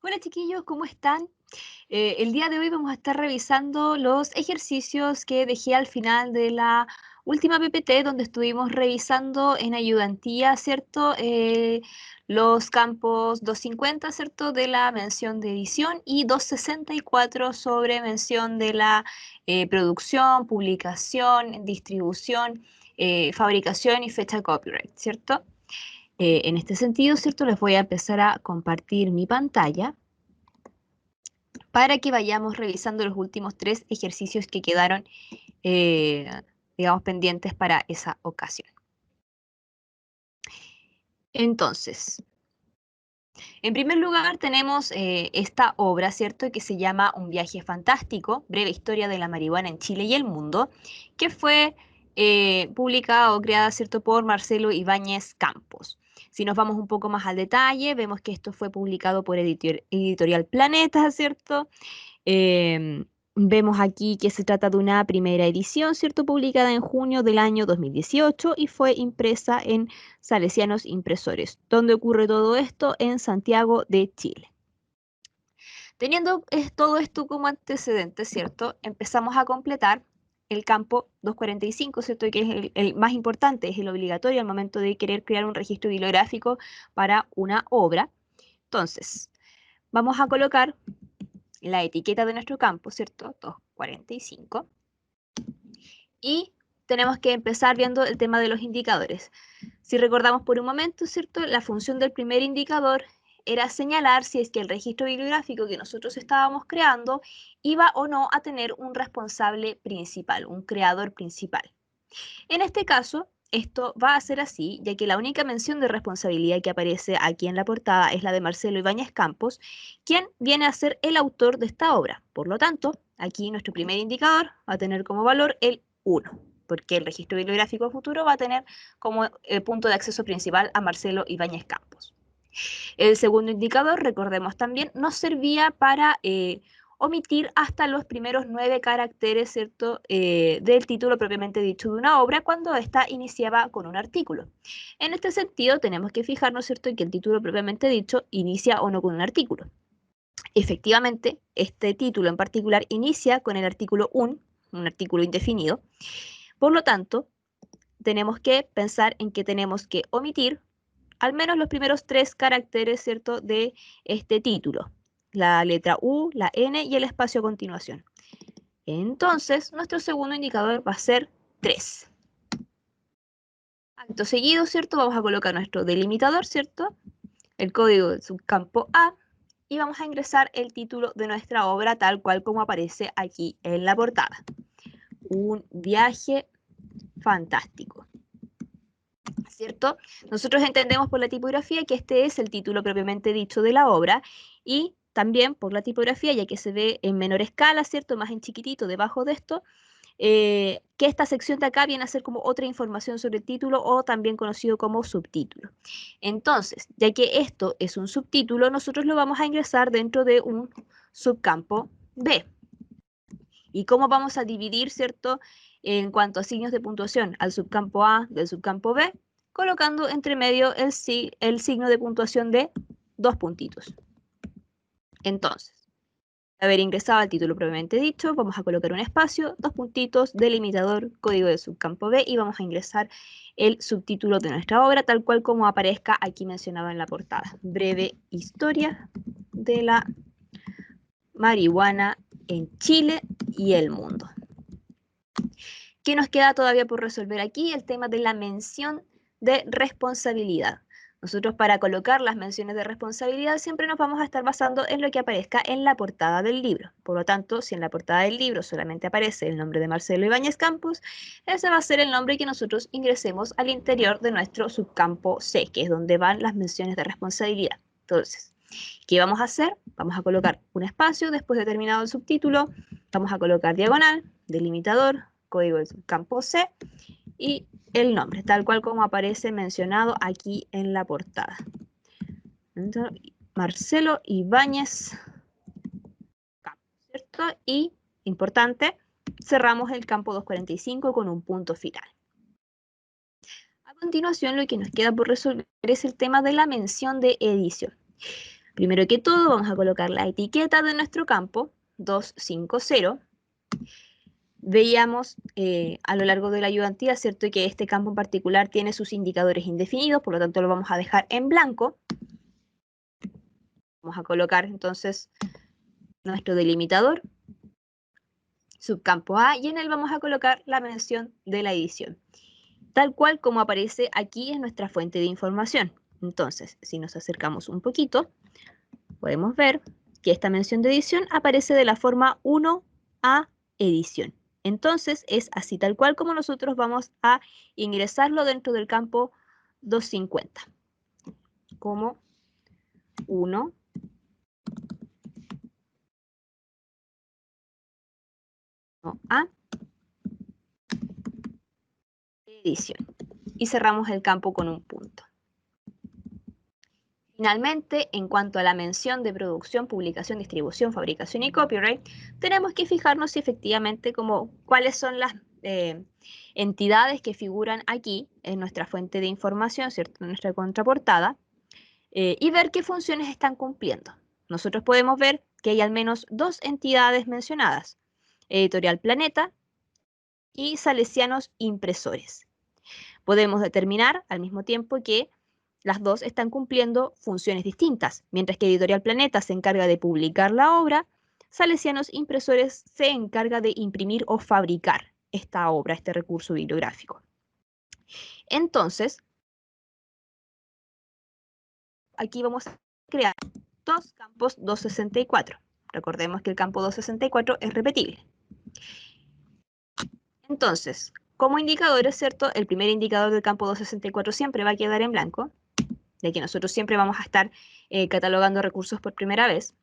Hola chiquillos, ¿cómo están? El día de hoy vamos a estar revisando los ejercicios que dejé al final de la última PPT, donde estuvimos revisando en ayudantía, ¿cierto? Los campos 250, ¿cierto? De la mención de edición y 264 sobre mención de la producción, publicación, distribución, fabricación y fecha copyright, ¿cierto? En este sentido, ¿cierto? Les voy a empezar a compartir mi pantalla para que vayamos revisando los últimos tres ejercicios que quedaron, eh, digamos, pendientes para esa ocasión. Entonces, en primer lugar tenemos esta obra, ¿cierto?, que se llama Un viaje fantástico, breve historia de la marihuana en Chile y el mundo, que fue publicada o creada, ¿cierto?, por Marcelo Ibáñez Campos. Si nos vamos un poco más al detalle, vemos que esto fue publicado por Editorial Planeta, ¿cierto? Em, Vemos aquí que se trata de una primera edición, ¿cierto? Publicada en junio del año 2018 y fue impresa en Salesianos Impresores. ¿Dónde ocurre todo esto? En Santiago de Chile. Teniendo todo esto como antecedente, ¿cierto? Empezamos a completar el campo 245, ¿cierto? Que es el más importante, es el obligatorio al momento de querer crear un registro bibliográfico para una obra. Entonces, vamos a colocar la etiqueta de nuestro campo, ¿cierto? 245. Y tenemos que empezar viendo el tema de los indicadores. Si recordamos por un momento, ¿cierto? La función del primer indicador era señalar si es que el registro bibliográfico que nosotros estábamos creando iba o no a tener un responsable principal, un creador principal. En este caso, esto va a ser así, ya que la única mención de responsabilidad que aparece aquí en la portada es la de Marcelo Ibáñez Campos, quien viene a ser el autor de esta obra. Por lo tanto, aquí nuestro primer indicador va a tener como valor el 1, porque el registro bibliográfico futuro va a tener como punto de acceso principal a Marcelo Ibáñez Campos. El segundo indicador, recordemos también, nos servía para omitir hasta los primeros 9 caracteres, ¿cierto?, del título propiamente dicho de una obra cuando ésta iniciaba con un artículo. En este sentido, tenemos que fijarnos, ¿cierto?, en que el título propiamente dicho inicia o no con un artículo. Efectivamente, este título en particular inicia con el artículo un artículo indefinido. Por lo tanto, tenemos que pensar en que tenemos que omitir al menos los primeros 3 caracteres, ¿cierto?, de este título. La letra U, la N y el espacio a continuación. Entonces, nuestro segundo indicador va a ser 3. Acto seguido, ¿cierto? Vamos a colocar nuestro delimitador, ¿cierto? El código del subcampo A y vamos a ingresar el título de nuestra obra tal cual como aparece aquí en la portada. Un viaje fantástico, ¿cierto? Nosotros entendemos por la tipografía que este es el título propiamente dicho de la obra y también por la tipografía, ya que se ve en menor escala, ¿cierto? Más en chiquitito debajo de esto, que esta sección de acá viene a ser como otra información sobre el título o también conocido como subtítulo. Entonces, ya que esto es un subtítulo, nosotros lo vamos a ingresar dentro de un subcampo B. ¿Y cómo vamos a dividir, cierto, en cuanto a signos de puntuación al subcampo A del subcampo B? Colocando entre medio el signo de puntuación de 2 puntitos. Entonces, haber ingresado al título propiamente dicho, vamos a colocar un espacio, 2 puntitos, delimitador, código del subcampo B y vamos a ingresar el subtítulo de nuestra obra, tal cual como aparezca aquí mencionado en la portada. Breve historia de la marihuana en Chile y el mundo. ¿Qué nos queda todavía por resolver aquí? El tema de la mención de responsabilidad. Nosotros para colocar las menciones de responsabilidad siempre nos vamos a estar basando en lo que aparezca en la portada del libro. Por lo tanto, si en la portada del libro solamente aparece el nombre de Marcelo Ibáñez Campos, ese va a ser el nombre que nosotros ingresemos al interior de nuestro subcampo C, que es donde van las menciones de responsabilidad. Entonces, ¿qué vamos a hacer? Vamos a colocar un espacio después de terminado el subtítulo, vamos a colocar diagonal, delimitador, código del subcampo C y el nombre, tal cual como aparece mencionado aquí en la portada. Entonces, Marcelo Ibáñez Campos, ¿cierto? Y, importante, cerramos el campo 245 con un punto final. A continuación, lo que nos queda por resolver es el tema de la mención de edición. Primero que todo, vamos a colocar la etiqueta de nuestro campo, 250. Veíamos a lo largo de la ayudantía, ¿cierto?, que este campo en particular tiene sus indicadores indefinidos, por lo tanto lo vamos a dejar en blanco. Vamos a colocar entonces nuestro delimitador, subcampo A, y en él vamos a colocar la mención de la edición, tal cual como aparece aquí en nuestra fuente de información. Entonces, si nos acercamos un poquito, podemos ver que esta mención de edición aparece de la forma 1A edición. Entonces, es así tal cual como nosotros vamos a ingresarlo dentro del campo 250, como 1A edición. Y cerramos el campo con un punto. Finalmente, en cuanto a la mención de producción, publicación, distribución, fabricación y copyright, tenemos que fijarnos si efectivamente cuáles son las entidades que figuran aquí en nuestra fuente de información, ¿cierto?, en nuestra contraportada, y ver qué funciones están cumpliendo. Nosotros podemos ver que hay al menos dos entidades mencionadas: Editorial Planeta y Salesianos Impresores. Podemos determinar al mismo tiempo que las dos están cumpliendo funciones distintas. Mientras que Editorial Planeta se encarga de publicar la obra, Salesianos Impresores se encarga de imprimir o fabricar esta obra, este recurso bibliográfico. Entonces, aquí vamos a crear dos campos 264. Recordemos que el campo 264 es repetible. Entonces, como indicadores, ¿cierto?, el primer indicador del campo 264 siempre va a quedar en blanco, de que nosotros siempre vamos a estar catalogando recursos por primera vez.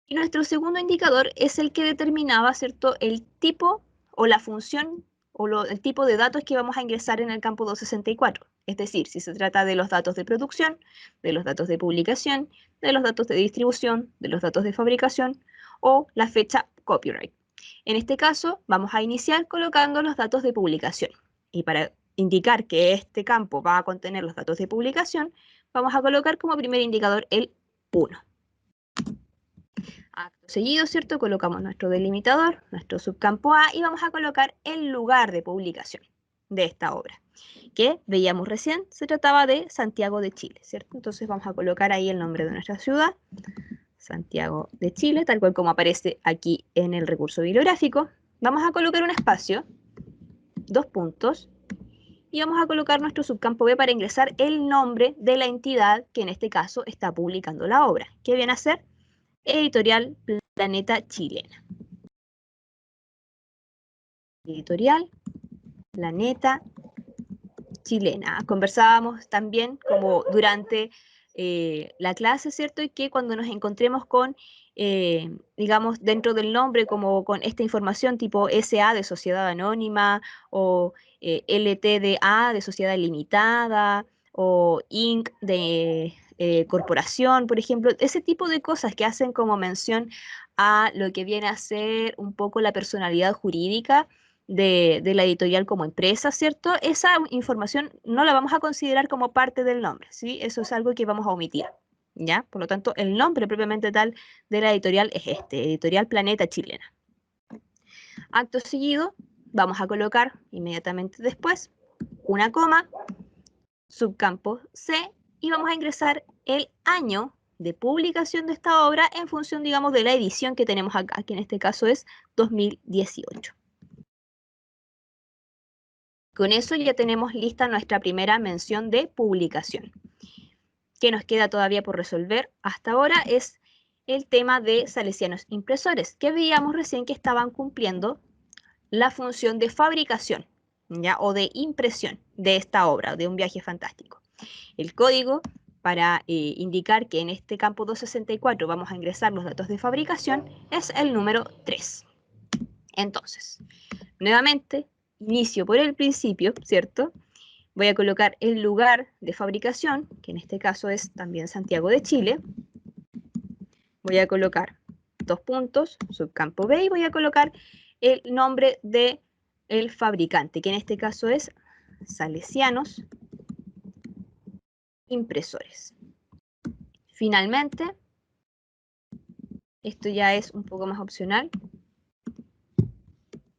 Y nuestro segundo indicador es el que determinaba, ¿cierto?, el tipo o la función o el tipo de datos que vamos a ingresar en el campo 264. Es decir, si se trata de los datos de producción, de los datos de publicación, de los datos de distribución, de los datos de fabricación o la fecha copyright. En este caso, vamos a iniciar colocando los datos de publicación. Y para indicar que este campo va a contener los datos de publicación, vamos a colocar como primer indicador el 1. Acto seguido, ¿cierto?, colocamos nuestro delimitador, nuestro subcampo A, y vamos a colocar el lugar de publicación de esta obra, que veíamos recién, se trataba de Santiago de Chile, ¿cierto? Entonces vamos a colocar ahí el nombre de nuestra ciudad, Santiago de Chile, tal cual como aparece aquí en el recurso bibliográfico. Vamos a colocar un espacio, 2 puntos, y vamos a colocar nuestro subcampo B para ingresar el nombre de la entidad que en este caso está publicando la obra, que viene a ser Editorial Planeta Chilena. Editorial Planeta Chilena. Conversábamos también como durante la clase, ¿cierto? Y que cuando nos encontremos con, digamos, dentro del nombre, como con esta información tipo SA de Sociedad Anónima, o LTDA de Sociedad Limitada, o Inc. de Corporación, por ejemplo, ese tipo de cosas que hacen como mención a lo que viene a ser un poco la personalidad jurídica de la editorial como empresa, ¿cierto? Esa información no la vamos a considerar como parte del nombre, ¿sí? Eso es algo que vamos a omitir, ¿ya? Por lo tanto, el nombre propiamente tal de la editorial es este, Editorial Planeta Chilena. Acto seguido, vamos a colocar inmediatamente después una coma, subcampo C, y vamos a ingresar el año de publicación de esta obra en función, digamos, de la edición que tenemos acá, que en este caso es 2018. Con eso ya tenemos lista nuestra primera mención de publicación. ¿Qué nos queda todavía por resolver hasta ahora? Es el tema de Salesianos Impresores, que veíamos recién que estaban cumpliendo la función de fabricación, ¿ya?, o de impresión de esta obra, de Un Viaje Fantástico. El código para indicar que en este campo 264 vamos a ingresar los datos de fabricación es el número 3. Entonces, nuevamente, inicio por el principio, ¿cierto? Voy a colocar el lugar de fabricación, que en este caso es también Santiago de Chile. Voy a colocar 2 puntos, subcampo B, y voy a colocar el nombre del fabricante, que en este caso es Salesianos Impresores. finalmente, esto ya es un poco más opcional,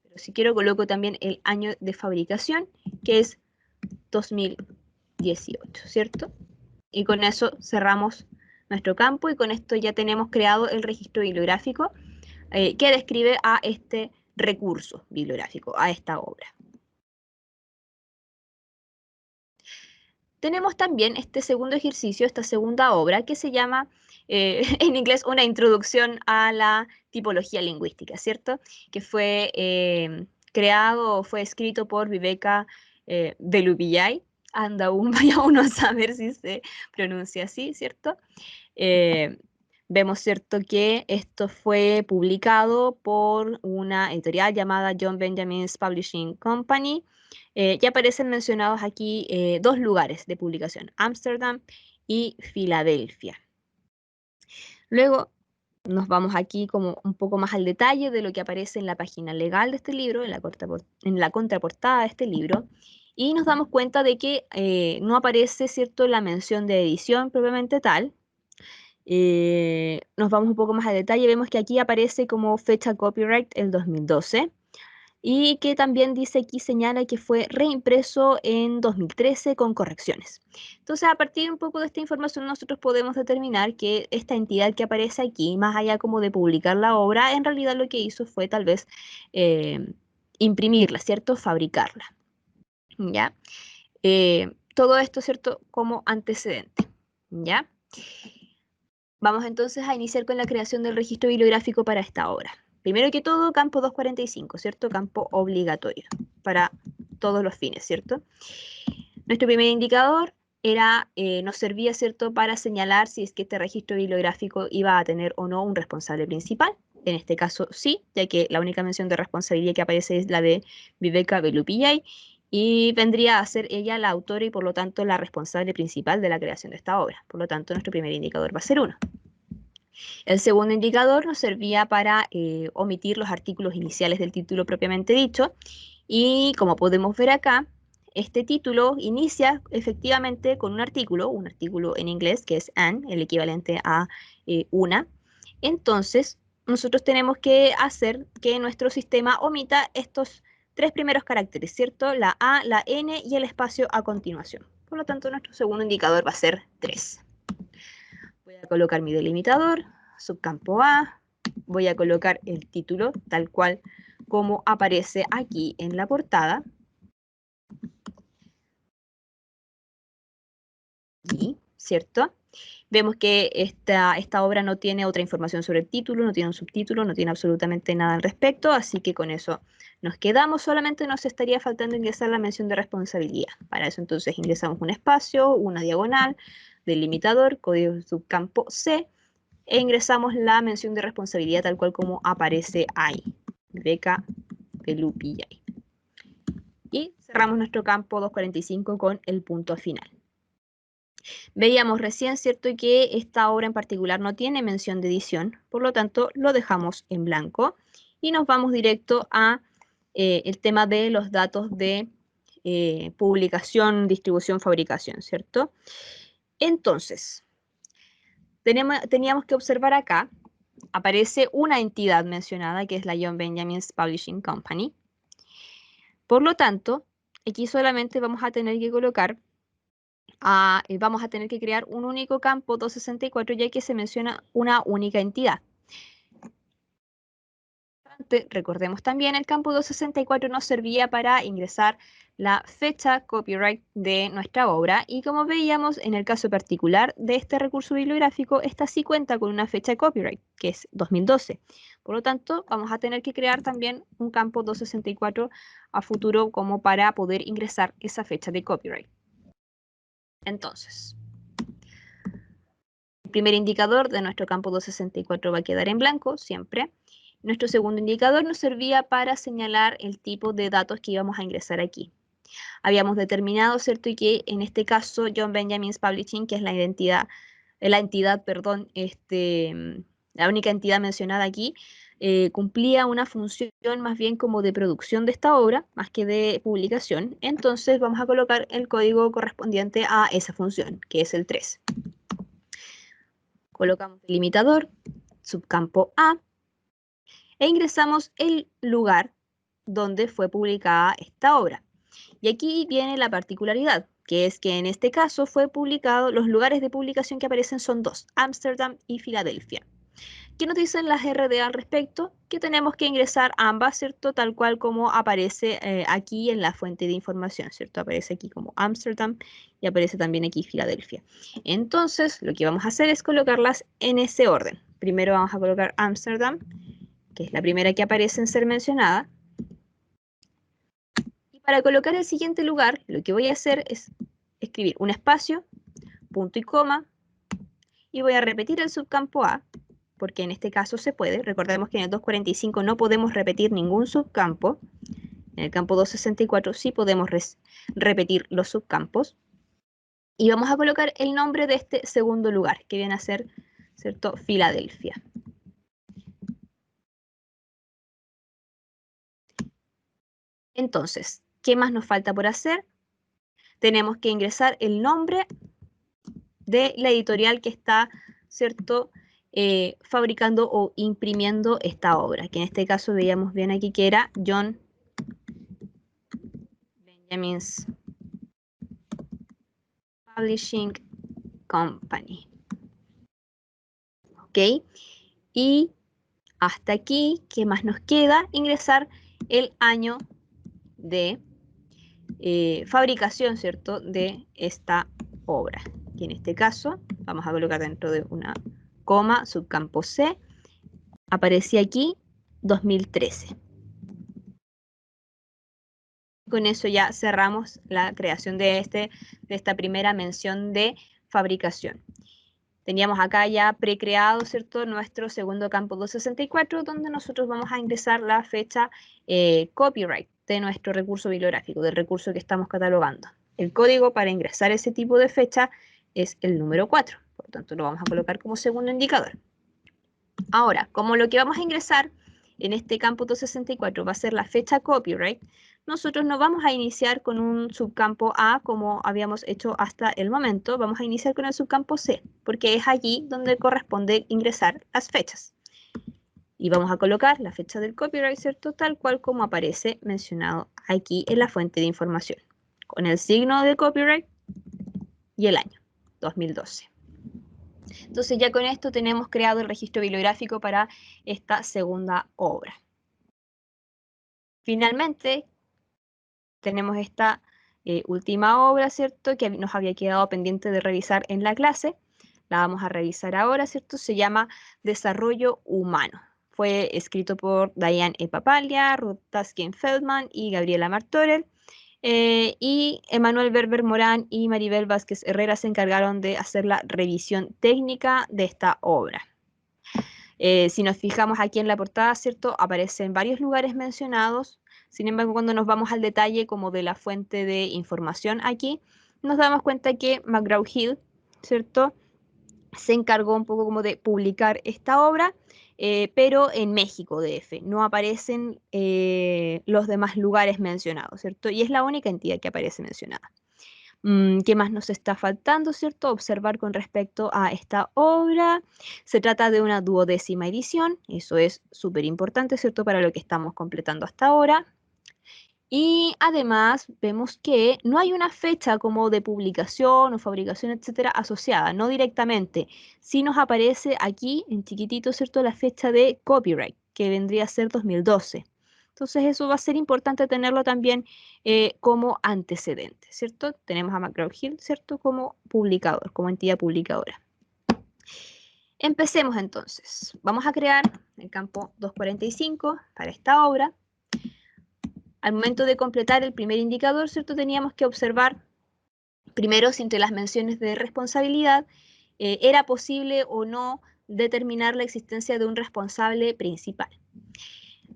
pero si quiero coloco también el año de fabricación, que es 2018, ¿cierto? Y con eso cerramos nuestro campo y con esto ya tenemos creado el registro bibliográfico que describe a este recurso bibliográfico, a esta obra. Tenemos también este segundo ejercicio, esta segunda obra, que se llama en inglés una introducción a la tipología lingüística, ¿cierto? Que fue creado, fue escrito por Viveka Velupillai. Anda aún, vaya uno a saber si se pronuncia así, ¿cierto? Vemos, ¿cierto?, que esto fue publicado por una editorial llamada John Benjamin's Publishing Company, y aparecen mencionados aquí dos lugares de publicación, Ámsterdam y Filadelfia. Luego nos vamos aquí como un poco más al detalle de lo que aparece en la página legal de este libro, en la contraportada de este libro, y nos damos cuenta de que no aparece, ¿cierto?, la mención de edición propiamente tal. Nos vamos un poco más a detalle, vemos que aquí aparece como fecha copyright el 2012 y que también dice aquí, señala que fue reimpreso en 2013 con correcciones. Entonces, a partir un poco de esta información nosotros podemos determinar que esta entidad que aparece aquí, más allá como de publicar la obra, en realidad lo que hizo fue tal vez imprimirla, ¿cierto? Fabricarla, ¿ya? Todo esto, ¿cierto?, como antecedente, ¿ya? Vamos entonces a iniciar con la creación del registro bibliográfico para esta obra. Primero que todo, campo 245, ¿cierto? Campo obligatorio para todos los fines, ¿cierto? Nuestro primer indicador nos servía, ¿cierto?, para señalar si es que este registro bibliográfico iba a tener o no un responsable principal. En este caso sí, ya que la única mención de responsabilidad que aparece es la de Viveka Velupillai, y vendría a ser ella la autora y por lo tanto la responsable principal de la creación de esta obra. Por lo tanto, nuestro primer indicador va a ser 1. El segundo indicador nos servía para omitir los artículos iniciales del título propiamente dicho, y como podemos ver acá, este título inicia efectivamente con un artículo en inglés que es an, el equivalente a una. Entonces, nosotros tenemos que hacer que nuestro sistema omita estos tres primeros caracteres, ¿cierto? La A, la N y el espacio a continuación. Por lo tanto, nuestro segundo indicador va a ser 3. Voy a colocar mi delimitador, subcampo A, voy a colocar el título tal cual como aparece aquí en la portada. Y, ¿cierto? Vemos que esta obra no tiene otra información sobre el título, no tiene un subtítulo, no tiene absolutamente nada al respecto, así que con eso nos quedamos. Solamente nos estaría faltando ingresar la mención de responsabilidad. Para eso entonces ingresamos un espacio, una diagonal, delimitador, código subcampo C, e ingresamos la mención de responsabilidad tal cual como aparece ahí, Viveka Velupillai. Y cerramos nuestro campo 245 con el punto final. Veíamos recién, ¿cierto?, que esta obra en particular no tiene mención de edición, por lo tanto lo dejamos en blanco y nos vamos directo a el tema de los datos de publicación, distribución, fabricación, ¿cierto? Entonces, teníamos que observar acá, aparece una entidad mencionada que es la John Benjamin's Publishing Company. Por lo tanto, aquí solamente vamos a tener que colocar vamos a tener que crear un único campo 264 ya que se menciona una única entidad. Recordemos también, el campo 264 nos servía para ingresar la fecha copyright de nuestra obra y como veíamos en el caso particular de este recurso bibliográfico, esta sí cuenta con una fecha de copyright, que es 2012. Por lo tanto, vamos a tener que crear también un campo 264 a futuro como para poder ingresar esa fecha de copyright. Entonces, el primer indicador de nuestro campo 264 va a quedar en blanco siempre. Nuestro segundo indicador nos servía para señalar el tipo de datos que íbamos a ingresar aquí. Habíamos determinado, ¿cierto?, y que en este caso John Benjamin's Publishing, que es la única entidad mencionada aquí, cumplía una función más bien como de producción de esta obra, más que de publicación. Entonces vamos a colocar el código correspondiente a esa función, que es el 3. Colocamos el limitador, subcampo A, e ingresamos el lugar donde fue publicada esta obra. Y aquí viene la particularidad, que es que en este caso fue publicado, los lugares de publicación que aparecen son dos, Ámsterdam y Filadelfia. ¿Qué nos dicen las RDA al respecto? Que tenemos que ingresar ambas, ¿cierto? Tal cual como aparece aquí en la fuente de información, ¿cierto? Aparece aquí como Ámsterdam y aparece también aquí Filadelfia. Entonces, lo que vamos a hacer es colocarlas en ese orden. Primero vamos a colocar Ámsterdam, que es la primera que aparece en ser mencionada. Y para colocar el siguiente lugar, lo que voy a hacer es escribir un espacio, punto y coma, y voy a repetir el subcampo A, porque en este caso se puede. Recordemos que en el 245 no podemos repetir ningún subcampo. En el campo 264 sí podemos repetir los subcampos. Y vamos a colocar el nombre de este segundo lugar, que viene a ser, ¿cierto?, Filadelfia. Entonces, ¿qué más nos falta por hacer? Tenemos que ingresar el nombre de la editorial que está, ¿cierto?, fabricando o imprimiendo esta obra, que en este caso veíamos bien aquí que era John Benjamin's Publishing Company. ¿Ok? Y hasta aquí, ¿qué más nos queda? Ingresar el año de fabricación, ¿cierto?, de esta obra. Y en este caso, vamos a colocar dentro de una coma, subcampo C, aparece aquí 2013. Con eso ya cerramos la creación de esta primera mención de fabricación. Teníamos acá ya precreado, ¿cierto?, nuestro segundo campo 264, donde nosotros vamos a ingresar la fecha copyright de nuestro recurso bibliográfico, del recurso que estamos catalogando. El código para ingresar ese tipo de fecha es el número 4, por lo tanto lo vamos a colocar como segundo indicador. Ahora, como lo que vamos a ingresar en este campo 264 va a ser la fecha copyright, nosotros no vamos a iniciar con un subcampo A como habíamos hecho hasta el momento, vamos a iniciar con el subcampo C, porque es allí donde corresponde ingresar las fechas. Y vamos a colocar la fecha del copyright, ¿cierto?, tal cual como aparece mencionado aquí en la fuente de información, con el signo de copyright y el año, 2012. Entonces ya con esto tenemos creado el registro bibliográfico para esta segunda obra. Finalmente, tenemos esta última obra, ¿cierto?, que nos había quedado pendiente de revisar en la clase. La vamos a revisar ahora, ¿cierto? Se llama Desarrollo Humano. Fue escrito por Diane E. Papalia, Ruth Taskin Feldman y Gabriela Martorell. Y Emanuel Berber Morán y Maribel Vázquez Herrera se encargaron de hacer la revisión técnica de esta obra. Si nos fijamos aquí en la portada, ¿cierto?, aparecen varios lugares mencionados. Sin embargo, cuando nos vamos al detalle como de la fuente de información aquí, nos damos cuenta que McGraw-Hill, ¿cierto?, se encargó un poco como de publicar esta obra, pero en México DF. No aparecen los demás lugares mencionados, ¿cierto? Y es la única entidad que aparece mencionada. ¿Qué más nos está faltando, cierto? Observar con respecto a esta obra. Se trata de una 12ª edición, eso es súper importante, ¿cierto?, para lo que estamos completando hasta ahora. Y además vemos que no hay una fecha como de publicación o fabricación, etcétera, asociada, no directamente. Sí nos aparece aquí en chiquitito, ¿cierto?, la fecha de copyright, que vendría a ser 2012. Entonces eso va a ser importante tenerlo también como antecedente, ¿cierto? Tenemos a McGraw-Hill, ¿cierto?, como publicador, como entidad publicadora. Empecemos entonces. Vamos a crear el campo 245 para esta obra. Al momento de completar el primer indicador, ¿cierto?, teníamos que observar primero si entre las menciones de responsabilidad era posible o no determinar la existencia de un responsable principal.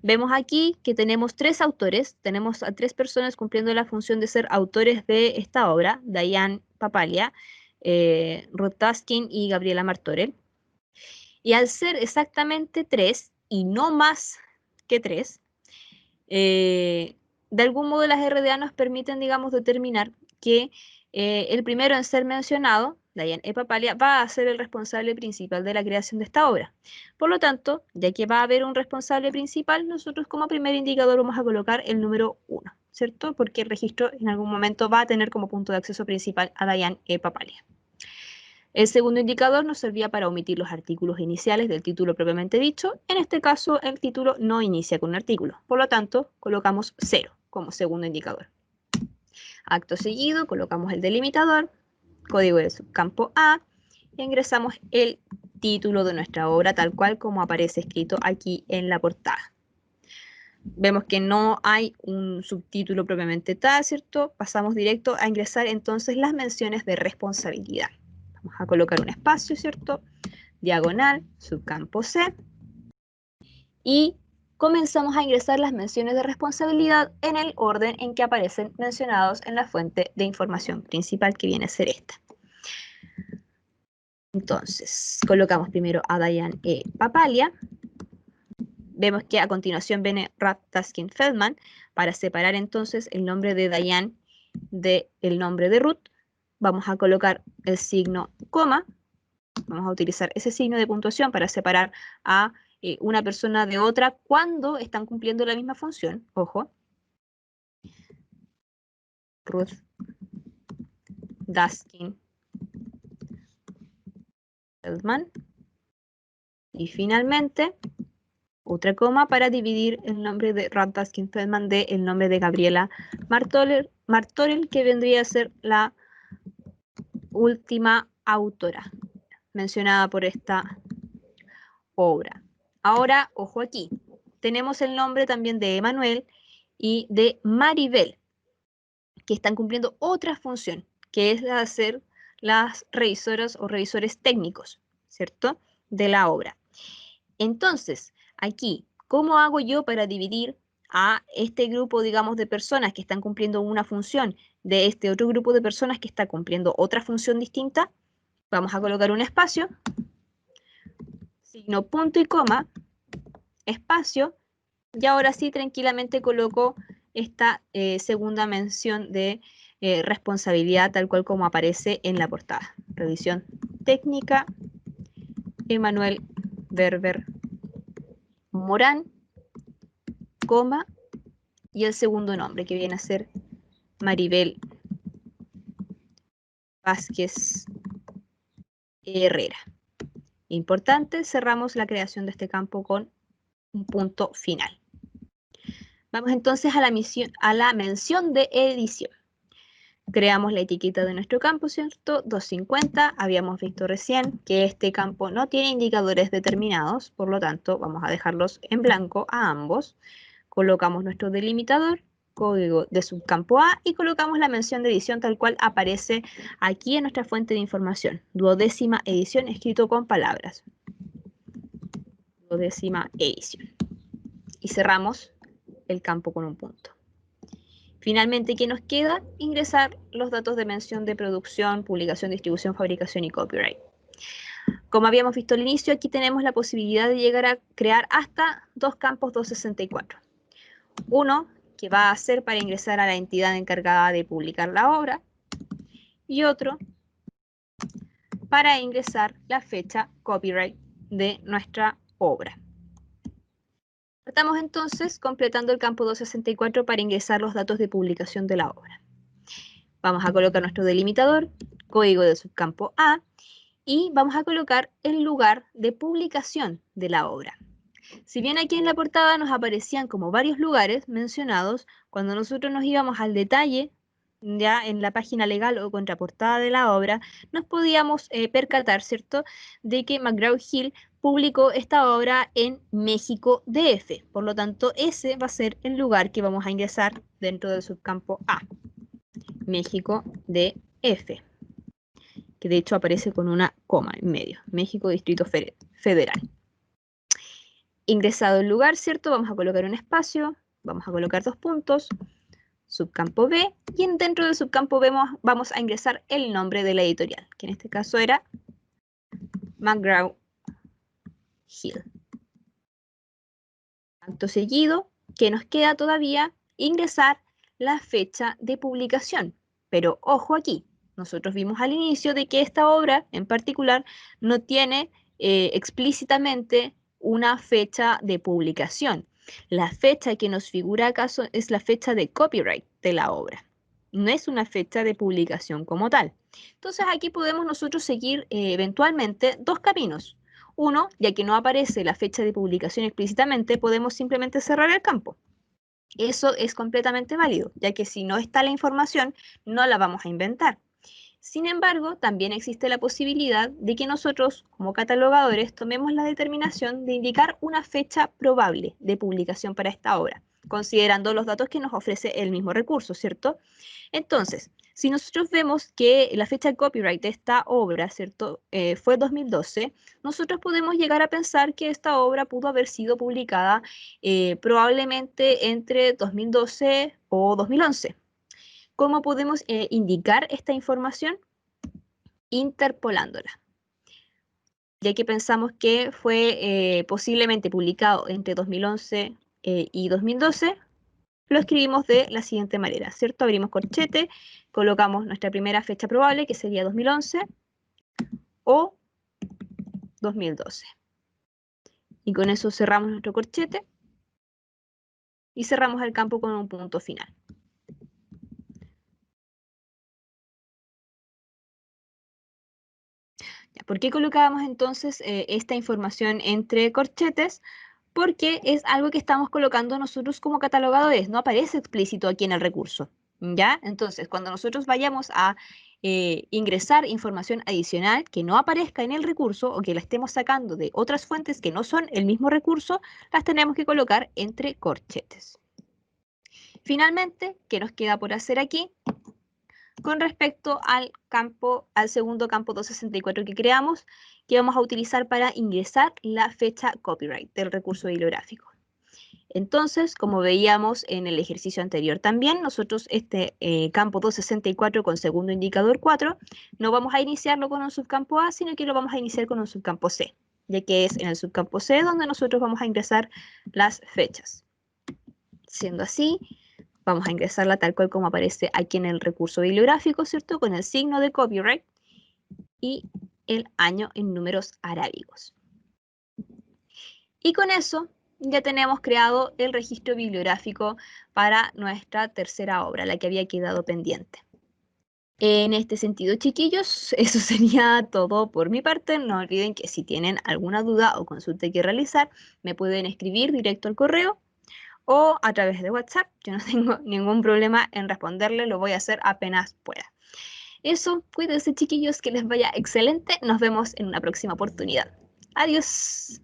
Vemos aquí que tenemos 3 autores, tenemos a 3 personas cumpliendo la función de ser autores de esta obra, Diane Papalia, Ruth Taskin y Gabriela Martorell. Y al ser exactamente 3 y no más que 3, de algún modo las RDA nos permiten, digamos, determinar que el primero en ser mencionado, Diane E. Papalia, va a ser el responsable principal de la creación de esta obra. Por lo tanto, ya que va a haber un responsable principal, nosotros como primer indicador vamos a colocar el número 1, ¿cierto? Porque el registro en algún momento va a tener como punto de acceso principal a Diane E. Papalia. El segundo indicador nos servía para omitir los artículos iniciales del título propiamente dicho. En este caso, el título no inicia con un artículo. Por lo tanto, colocamos 0 como segundo indicador. Acto seguido, colocamos el delimitador, código del subcampo A, e ingresamos el título de nuestra obra tal cual como aparece escrito aquí en la portada. Vemos que no hay un subtítulo propiamente tal, ¿cierto? Pasamos directo a ingresar entonces las menciones de responsabilidad. Vamos a colocar un espacio, ¿cierto? Diagonal, subcampo C. Y comenzamos a ingresar las menciones de responsabilidad en el orden en que aparecen mencionados en la fuente de información principal, que viene a ser esta. Entonces, colocamos primero a Diane E. Papalia. Vemos que a continuación viene Ruth Taskin Feldman para separar entonces el nombre de Diane del nombre de Ruth. Vamos a colocar el signo coma. Vamos a utilizar ese signo de puntuación para separar a una persona de otra cuando están cumpliendo la misma función. Ojo. Ruth Daskin Feldman. Y finalmente, otra coma para dividir el nombre de Ruth Daskin Feldman del nombre de Gabriela Martorell, que vendría a ser la última autora mencionada por esta obra. Ahora, ojo aquí, tenemos el nombre también de Emanuel y de Maribel, que están cumpliendo otra función, que es la de ser las revisoras o revisores técnicos, ¿cierto?, de la obra. Entonces, aquí, ¿cómo hago yo para dividir a este grupo, digamos, de personas que están cumpliendo una función de este otro grupo de personas que está cumpliendo otra función distinta? Vamos a colocar un espacio, signo punto y coma, espacio, y ahora sí tranquilamente coloco esta segunda mención de responsabilidad tal cual como aparece en la portada. Revisión técnica, Emanuel Berber Morán, coma, y el segundo nombre que viene a ser Maribel Vázquez Herrera. Importante, cerramos la creación de este campo con un punto final. Vamos entonces a la mención de edición. Creamos la etiqueta de nuestro campo, ¿cierto? 250, habíamos visto recién que este campo no tiene indicadores determinados, por lo tanto vamos a dejarlos en blanco a ambos. Colocamos nuestro delimitador, código de subcampo A, y colocamos la mención de edición tal cual aparece aquí en nuestra fuente de información. Duodécima edición escrito con palabras. Duodécima edición. Y cerramos el campo con un punto. Finalmente, ¿qué nos queda? Ingresar los datos de mención de producción, publicación, distribución, fabricación y copyright. Como habíamos visto al inicio, aquí tenemos la posibilidad de llegar a crear hasta dos campos 264. Uno que va a ser para ingresar a la entidad encargada de publicar la obra y otro para ingresar la fecha copyright de nuestra obra. Estamos entonces completando el campo 264 para ingresar los datos de publicación de la obra. Vamos a colocar nuestro delimitador, código del subcampo A, y vamos a colocar el lugar de publicación de la obra. Si bien aquí en la portada nos aparecían como varios lugares mencionados, cuando nosotros nos íbamos al detalle, ya en la página legal o contraportada de la obra, nos podíamos percatar, ¿cierto?, de que McGraw-Hill publicó esta obra en México DF. Por lo tanto, ese va a ser el lugar que vamos a ingresar dentro del subcampo A. México DF, que de hecho aparece con una coma en medio. México Distrito Federal. Ingresado el lugar, ¿cierto? Vamos a colocar un espacio, vamos a colocar dos puntos, subcampo B, y dentro del subcampo B vamos a ingresar el nombre de la editorial, que en este caso era McGraw-Hill. Acto seguido, ¿qué nos queda todavía? Ingresar la fecha de publicación. Pero ojo aquí, nosotros vimos al inicio de que esta obra en particular no tiene explícitamente una fecha de publicación. La fecha que nos figura acaso es la fecha de copyright de la obra. No es una fecha de publicación como tal. Entonces aquí podemos nosotros seguir eventualmente dos caminos. Uno, ya que no aparece la fecha de publicación explícitamente, podemos simplemente cerrar el campo. Eso es completamente válido, ya que si no está la información, no la vamos a inventar. Sin embargo, también existe la posibilidad de que nosotros, como catalogadores, tomemos la determinación de indicar una fecha probable de publicación para esta obra, considerando los datos que nos ofrece el mismo recurso, ¿cierto? Entonces, si nosotros vemos que la fecha de copyright de esta obra, ¿cierto? Fue 2012, nosotros podemos llegar a pensar que esta obra pudo haber sido publicada probablemente entre 2012 o 2011. ¿Cómo podemos indicar esta información? Interpolándola. Ya que pensamos que fue posiblemente publicado entre 2011 y 2012, lo escribimos de la siguiente manera, ¿cierto? Abrimos corchete, colocamos nuestra primera fecha probable, que sería 2011 o 2012. Y con eso cerramos nuestro corchete y cerramos el campo con un punto final. ¿Por qué colocábamos entonces esta información entre corchetes? Porque es algo que estamos colocando nosotros como catalogadores, no aparece explícito aquí en el recurso, ¿ya? Entonces, cuando nosotros vayamos a ingresar información adicional que no aparezca en el recurso o que la estemos sacando de otras fuentes que no son el mismo recurso, las tenemos que colocar entre corchetes. Finalmente, ¿qué nos queda por hacer aquí? Con respecto al segundo campo 264 que creamos, que vamos a utilizar para ingresar la fecha copyright del recurso bibliográfico. Entonces, como veíamos en el ejercicio anterior también, nosotros este campo 264 con segundo indicador 4, no vamos a iniciarlo con un subcampo A, sino que lo vamos a iniciar con un subcampo C, ya que es en el subcampo C donde nosotros vamos a ingresar las fechas. Siendo así, vamos a ingresarla tal cual como aparece aquí en el recurso bibliográfico, ¿cierto? Con el signo de copyright y el año en números arábigos. Y con eso ya tenemos creado el registro bibliográfico para nuestra tercera obra, la que había quedado pendiente. En este sentido, chiquillos, eso sería todo por mi parte. No olviden que si tienen alguna duda o consulta que realizar, me pueden escribir directo al correo o a través de WhatsApp. Yo no tengo ningún problema en responderle, lo voy a hacer apenas pueda. Eso, cuídense chiquillos, que les vaya excelente. Nos vemos en una próxima oportunidad. Adiós.